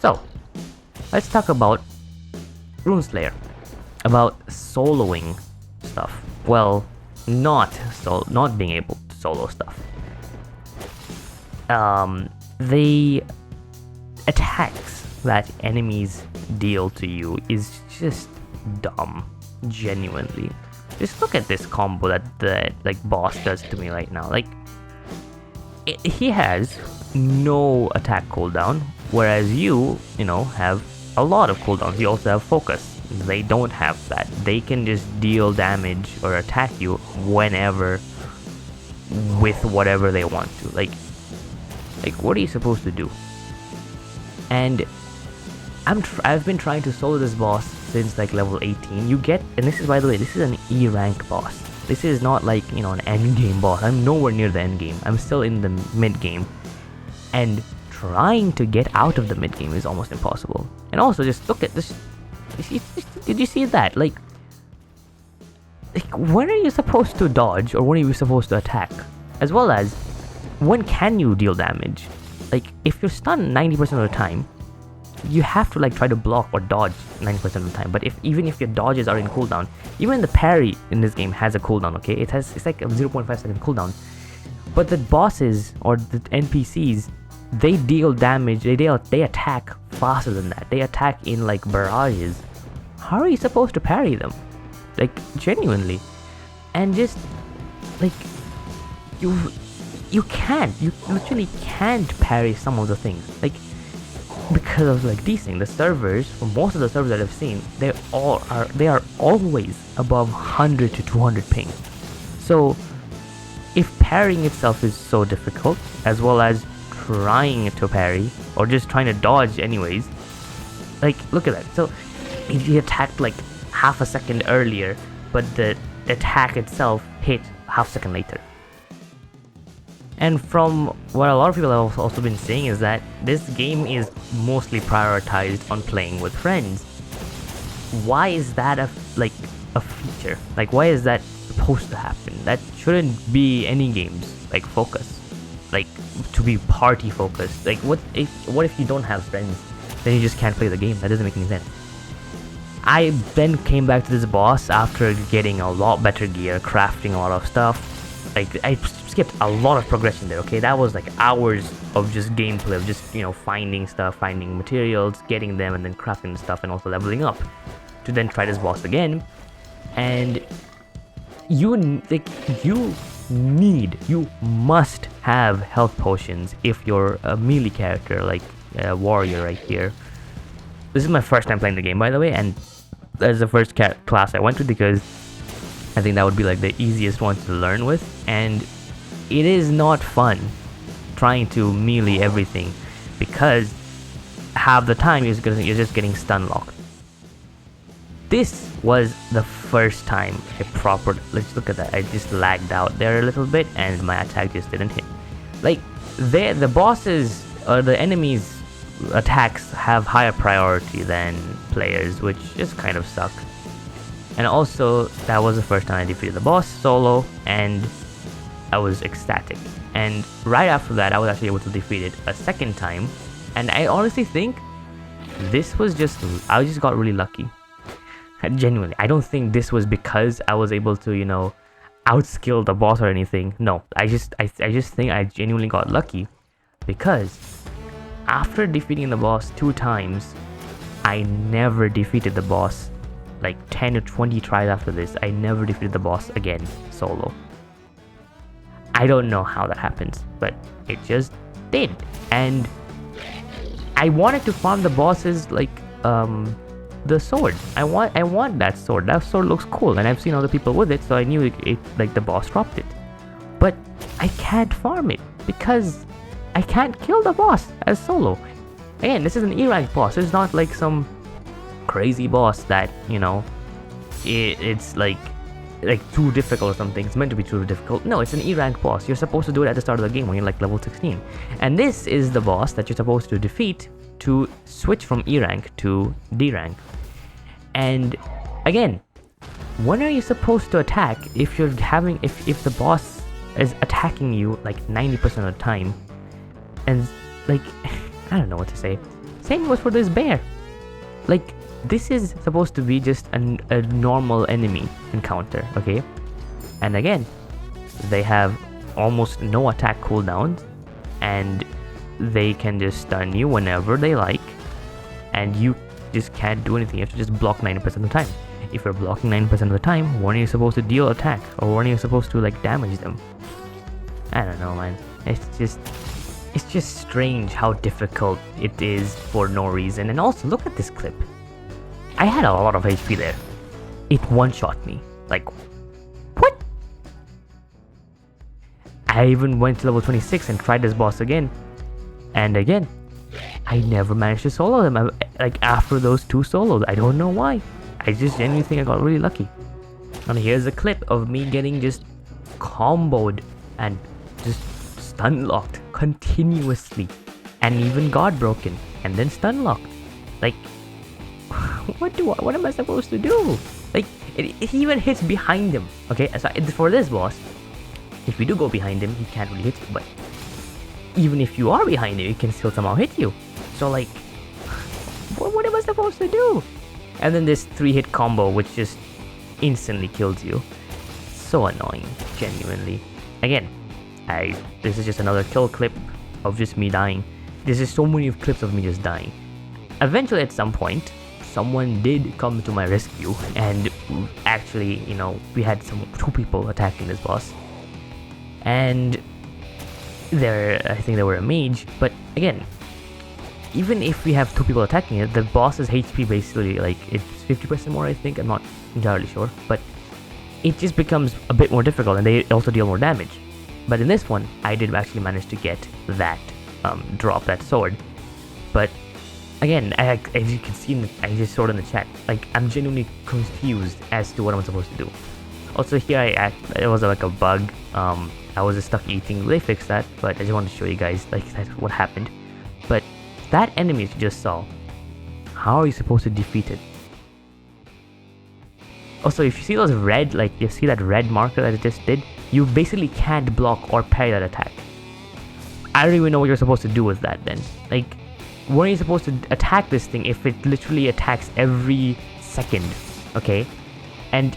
So, let's talk about Rune Slayer, about soloing stuff. Well, not being able to solo stuff. The attacks that enemies deal to you is just dumb, genuinely. Just look at this combo that the boss does to me right now. He has no attack cooldown, whereas you have a lot of cooldowns. You also have focus. They don't have that. They can just deal damage or attack you whenever with whatever they want to. Like what are you supposed to do? And I've been trying to solo this boss since level 18. You get, and this is, by the way, this is an E rank boss. This is not an end game boss. I'm nowhere near the end game. I'm still in the mid game, and trying to get out of the mid game is almost impossible. And also, just look at this. Did you see that? When are you supposed to dodge, or when are you supposed to attack? As well as, when can you deal damage? If you're stunned 90% of the time, you have to try to block or dodge 90% of the time. But even if your dodges are in cooldown, even the parry in this game has a cooldown, okay? It's like a 0.5 second cooldown. But the bosses or the NPCs, they deal damage, they attack faster than that. They attack in barrages. How are you supposed to parry them? Genuinely. And just you literally can't parry some of the things. Because of these things, the servers, for most of the servers that I've seen, they are always above 100 to 200 ping. So if parrying itself is so difficult, as well as trying to parry or just trying to dodge anyways, look at that. So if you attacked half a second earlier, but the attack itself hit half a second later. And from what a lot of people have also been saying is that this game is mostly prioritized on playing with friends. Why is that a feature? Why is that supposed to happen? That shouldn't be any game's focus. To be party focused. What if you don't have friends? Then you just can't play the game. That doesn't make any sense. I then came back to this boss after getting a lot better gear, crafting a lot of stuff. I skipped a lot of progression there, okay? That was hours of just gameplay, of just, finding stuff, finding materials, getting them, and then crafting the stuff, and also leveling up to then try this boss again. And you must have health potions if you're a melee character, like a warrior right here. This is my first time playing the game, by the way, and that's the first class I went to because I think that would be the easiest one to learn with, and it is not fun trying to melee everything because half the time you're just getting stun locked. This was the first time let's look at that. I just lagged out there a little bit and my attack just didn't hit. The bosses or the enemies attacks have higher priority than players, which just kind of suck. And also, that was the first time I defeated the boss solo, and I was ecstatic. And right after that, I was actually able to defeat it a second time, and I honestly think this was I just got really lucky. Genuinely, I don't think this was because I was able to, outskill the boss or anything. No, I just think I genuinely got lucky because after defeating the boss 2 times, I never defeated the boss. 10 or 20 tries after this, I never defeated the boss again solo. I don't know how that happens, but it just did. And I wanted to farm the bosses the sword. I want that sword. That sword looks cool, and I've seen other people with it, so I knew the boss dropped it. But I can't farm it because I can't kill the boss as solo. Again, this is an E rank boss. It's not some crazy boss that it's too difficult or something. It's meant to be too difficult. No, it's an E rank boss. You're supposed to do it at the start of the game when you're level 16, and this is the boss that you're supposed to defeat to switch from E rank to D rank. And again, when are you supposed to attack if if the boss is attacking you 90% of the time? And I don't know what to say. Same goes for this bear. Like, this is supposed to be just a normal enemy encounter, okay? And again, they have almost no attack cooldowns, and they can just stun you whenever they like, and you just can't do anything. You have to just block 90% of the time. If you're blocking 90% of the time, when are you supposed to deal attack? Or when are you supposed to, like, damage them? I don't know, man. It's just strange how difficult it is for no reason. And also, look at this clip. I had a lot of HP there. It one-shot me. Like, what? I even went to level 26 and tried this boss again. And again, I never managed to solo them. Like, after those 2 solos, I don't know why. I just genuinely think I got really lucky. And here's a clip of me getting just comboed and just stun locked continuously, and even God broken and then stun locked. Like, what am I supposed to do? Like, it even hits behind him. Okay, so for this boss, if you do go behind him, he can't really hit you. But even if you are behind him, he can still somehow hit you. So like, what am I supposed to do? And then this 3-hit combo, which just instantly kills you. So annoying, genuinely. Again, this is just another kill clip of just me dying. There's just so many clips of me just dying. Eventually, at some point, someone did come to my rescue, and actually, you know, we had 2 people attacking this boss. And I think they were a mage, but again, even if we have 2 people attacking it, the boss's HP basically, like, it's 50% more, I think. I'm not entirely sure, but it just becomes a bit more difficult, and they also deal more damage. But in this one, I did actually manage to get that drop, that sword. But again, as you can see, I just saw it in the chat, like, I'm genuinely confused as to what I'm supposed to do. Also here, it was like a bug. I was just stuck eating. They fixed that, but I just wanted to show you guys, like, that's what happened. But that enemy you just saw, how are you supposed to defeat it? Also, if you see those red, like, you see that red marker that it just did, you basically can't block or parry that attack. I don't even know what you're supposed to do with that then. Like, when are you supposed to attack this thing if it literally attacks every second, okay? And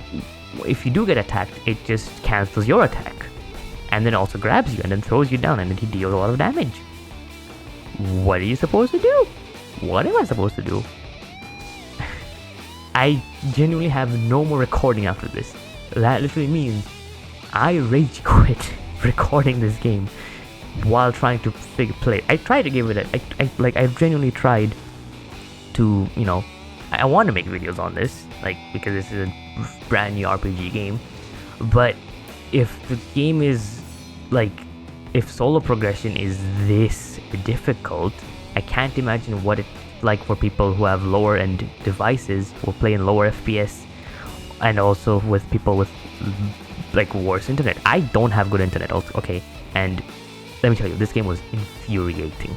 if you do get attacked, it just cancels your attack. And then also grabs you and then throws you down, and then he deals a lot of damage. What are you supposed to do? What am I supposed to do? I genuinely have no more recording after this. That literally means I rage quit recording this game while trying to play. I tried to give it I've genuinely tried to, you know, I want to make videos on this, like, because this is a brand new RPG game. But if the game is, like, if solo progression is this difficult, I can't imagine what it's like for people who have lower end devices, who play in lower FPS, and also with people with, like, worse internet. I don't have good internet also, okay? And let me tell you, this game was infuriating.